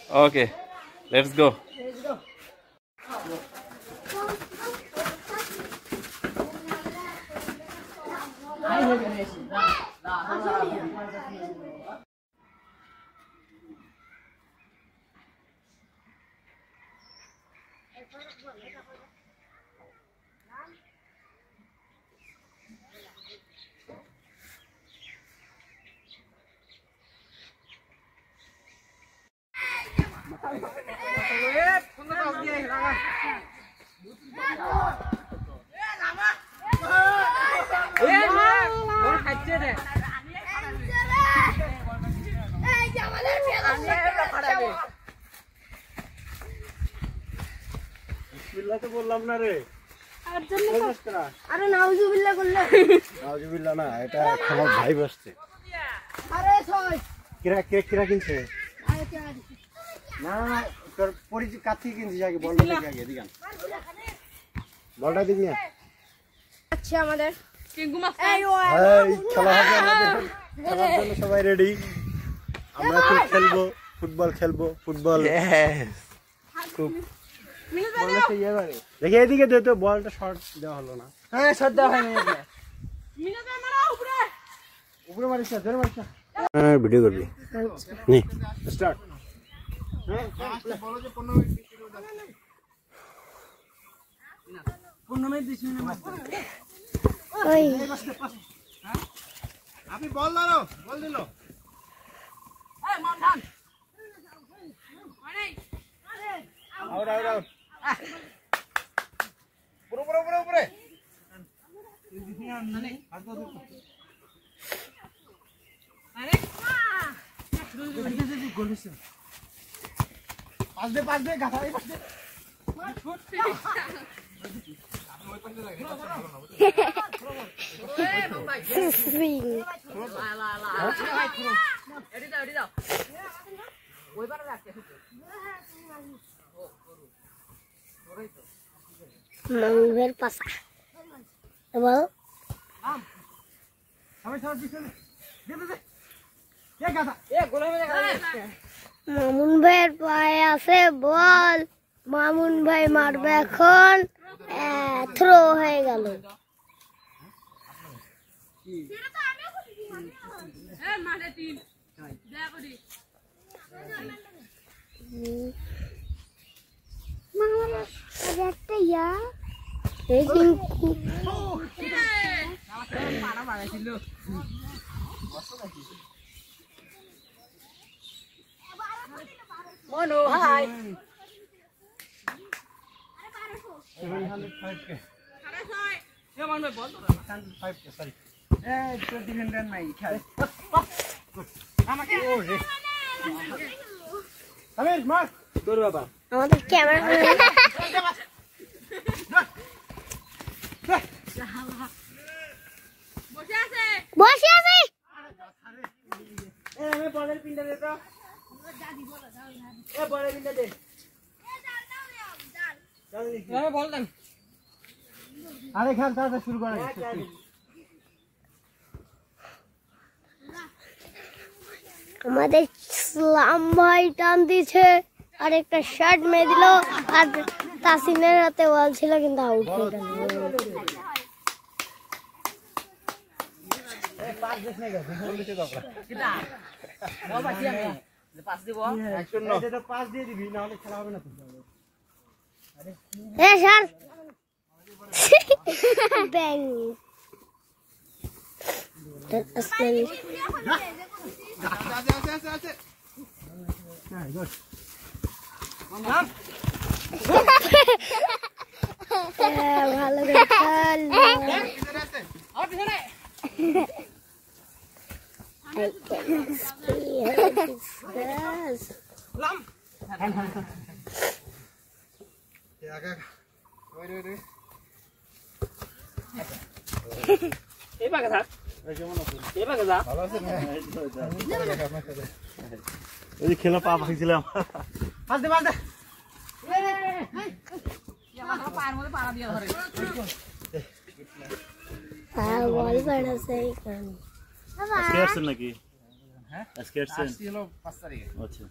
Okay, let's go. তো বললাম না রে আরে নাউজুবিল্লাহ করলে নাউজুবিল্লাহ না, এটা আমার ভাই বসছে। আরে ছয় কিরা কিনছে না না, তোর পরিচিত কাছে কিনছিস আগে, বলটা দেখে আগে এদিকে বলটা দিবি না। আচ্ছা আমাদের এই খেলা হবে আমাদের, খেলার জন্য সবাই রেডি। আমরা খুব খেলবো, ফুটবল খেলবো, ফুটবল খুব দেখে এদিকে দে তো, বলটা শর্ট দেওয়া হলো না। হ্যাঁ শর্ট দেওয়া হয়নি, উপরে মারিস না, ধরে মারিস না। হ্যাঁ ভিডিও করবি নি স্টার্ট। আপনি বল দাও, বল দিল আউট আউট আউট পুরো পুরো পুরো উপরে পাঁচ দে গাথা এই পাঁচ দে মামুনের পাশা বল মামুন ভাইয়ের পায়ে আছে বল, মামুন ভাই মারবে এখন, থ্রো হয়ে গেল। একটা ইয়া মনু হাই 705k এ মান ভাই বল 705k সরি এই তো ডিফেন্ডার নাই খেল আমাকে ও রে আমির মার তোর বাবা আমাদের ক্যামেরা বসে আছে এ আমি বলের পিনটা দে তো এ বলের পিনটা দে আমি বল দেন আরে খেল তাড়াতাড়ি শুরু করা আমাদের ইসলাম ভাই টান দিছে আর একটা শার্ট মেরে দিল, আর তাসিনের হাতে বল ছিল কিন্তু আউট হয়ে গেল। পাস দেখ না গেছে বল দিতে দাও কিটা বল বাকি আমি পাস দিব অ্যাকশন নাও এটা পাস দিয়ে দিবি না হলে খেলা হবে না তো। এ স্যার ব্যাং আসলে আছে হ্যাঁ গুড ভালো করে খেল আর পিছনে লাম আগা ওই রে এই পাকে থাক এই কেমন আছেন এই পাকে যা ভালো আছেন এই খেলা পা ভাঙছিলাম পাস দে পায়ের মধ্যে পাড়া দিয়া ধরে বল পড়াছে এখানে স্কেটস নাকি হ্যাঁ স্কেটস আসছিল 5 তারিখে আচ্ছা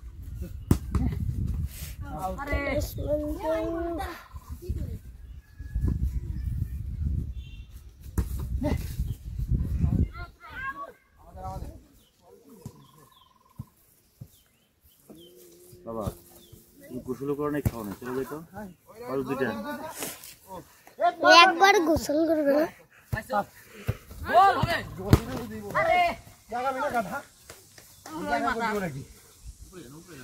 বাবা তুমি গোসল করে নাই খাও না চলে যাই তো আর দুইটা একবার গোসল করবে না বল হবে আরে জায়গা মিনা গাধা জায়গা করব নাকি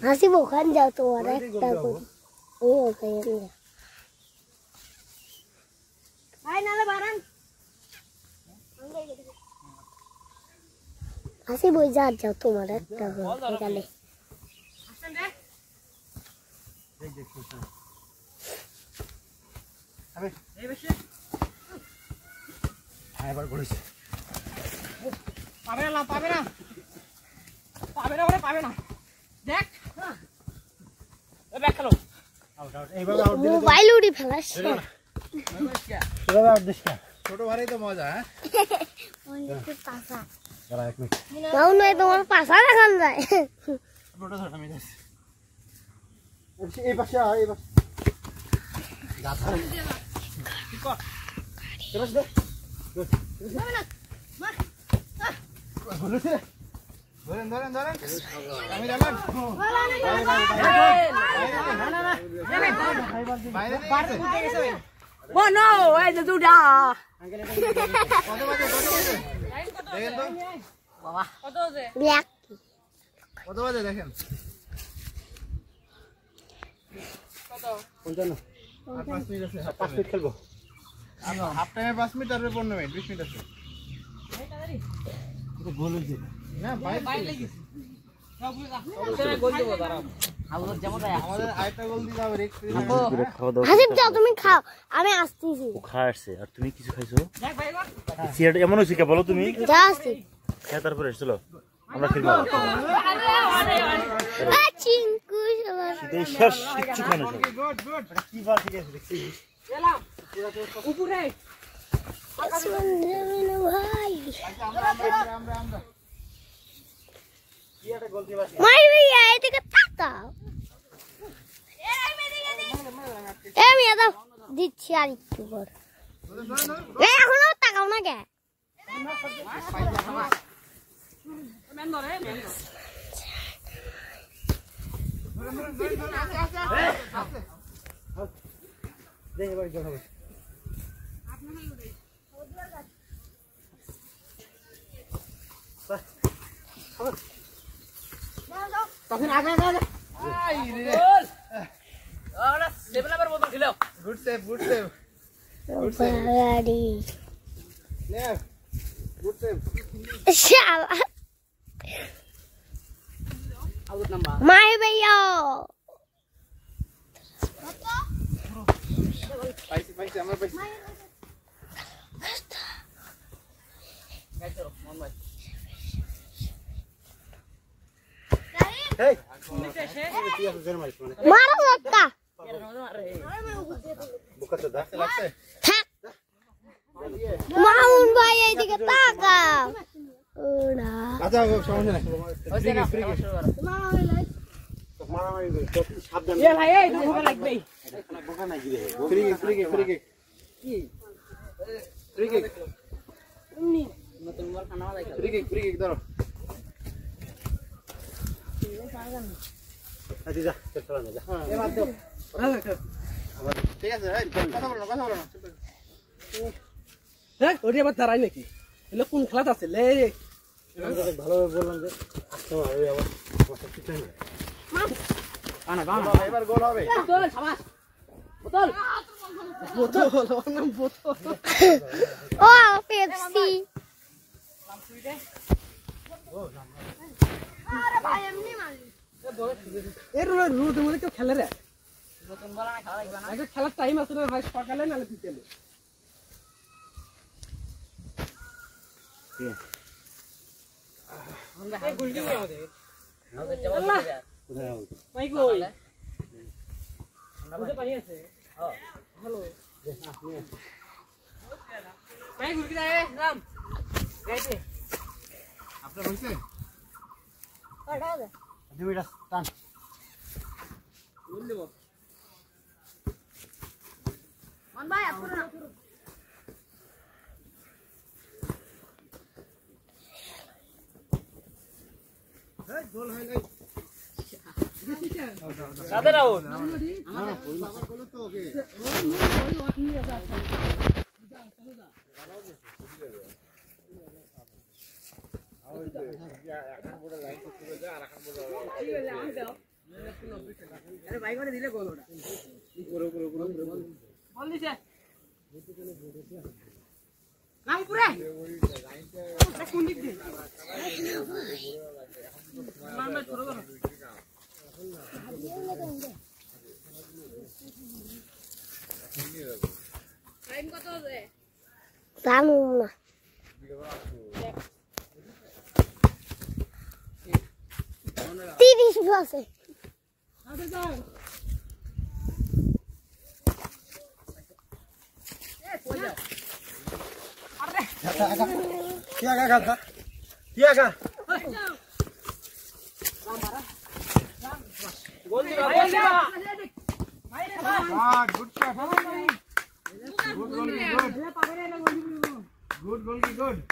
হাসিব ওখান যাও তোমার একটা করে ওই ওখানে যাও ভাই নালে বারান হাসিব ওই যাও তোমার একটা করে এখানে আসেন রে দেখ আমি এই বেশি এবার করেছি পাবে না ওরে পাবে না দেখ এ ব্যাক খেলো আউট আউট এইভাবে আউট দিলে মোবাইল উড়ি ফেলাস এইভাবে আউট দিস না ছোট ভারী তো মজা হ্যাঁ পাসা দাঁড়া এক মিনিট নাও নয় তোমার পাসা দেখান যায় ফটো ধর আমি যাচ্ছি এই পাশে এই পাশে গাধা ঠিক কর চলে দে বলেছে ধরেন আমি জানেন বাইরে গেছে ও নো এই যে দুডা কত বাজে দেখেন তো বাবা কত আছে ব্ল্যাক কত বাজে দেখেন কত 55 আর 5 মিনিট আছে 5 মিনিট খেলবো হাফ টাইমে 5 মিনিট আর 15 মিনিট 20 মিনিট আছে এটা গোল হইছে না বাইরে লেগেছে সব বুঝা গোল দেবো দাঁড়াও আউট যেমন আমাদের আরেকটা গোল দিতে হবে করে খাওয়া দাওয়া হাসিব যাও তুমি খাও আমি আসতেছি ও খা আসছে আর তুমি কিছু খাইছো দেখ ভাই এবার সিয়ার এমন হইছে কে বলো তুমি যা আসি খেয়ে তারপরে চলো আমরা খেলবো চিঙ্কু সবার এই শেষ কিচ্ছু খাই না সব গুড কি বল ঠিক আছে দেখছি গেলাম উপরে ভাই আমরা কি একটা গোল দিবা মাই ভাইয়া এদিকে তাকাও আমি দাও দিচ্ছি আর একটু পর এখনো তাকাও না কে মেন ধরে মেন ধরে দেখে ভাই দেখো তখন আগে আই রে গোল ওরা 7 নাম্বার বোতল খেলো গুড সেভ বাড়ি নে গুড সেভ শালা আউট নাম্বার মাই ভাইয়া পাইছি আমরা পাইছি গাইছো মন ভাই এই নিচে সে কি আছে জেন মারিস মানে মারো একটা বুকাতে লাগছে থাক মাউন ভাই এদিকে তাকাও ওড়া আচ্ছা সমস্যা নাই হইছে না মারামারি সাবধান এ ভাই এই দুটো লাগবে বোকা নাই গিরে ফ্রি কিক নতুন বল খানা লাগে ফ্রি কিক ধরো আচ্ছা যা চল না যা এ বাদ দাও আবার ঠিক আছে এই কথা বলো না হ্যাঁ ওরে আবার দাঁড়াই নাকি এলো কোন খেলা আছে লে ভালোভাবে বললাম যে আসতে হবে আবার কথা ঠিক না আনা গান এবার গোল হবে বোতল সাবাস বোতল ও পেপসি এর রোদ মধ্যে কেউ খেলে রে নতুন বল না খেলা লাগবে না আগে খেলার টাইম আছে না ভাই সকালে নালে বিকেলে আমরা এই গোল দিই আমাদের আল্লাহ ভাই কই আমাদের পানি আছে হ্যাঁ হ্যালো ভাই ঘুরকি যায় নাম গাইতে আপনার হইছে 2 মিনিট টান জানো না 30 আছে क्या था क्या का गोल दिया गुड शॉट गुड गोल की गुड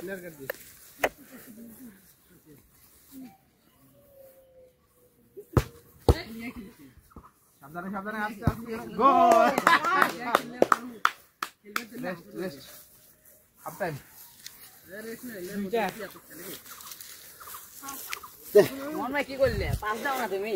प्लेयर कर दे सावधाने आस्ते गोल रेस्ट हाफ टाइम মন ভাই কি করলে পাস দাও না তুমি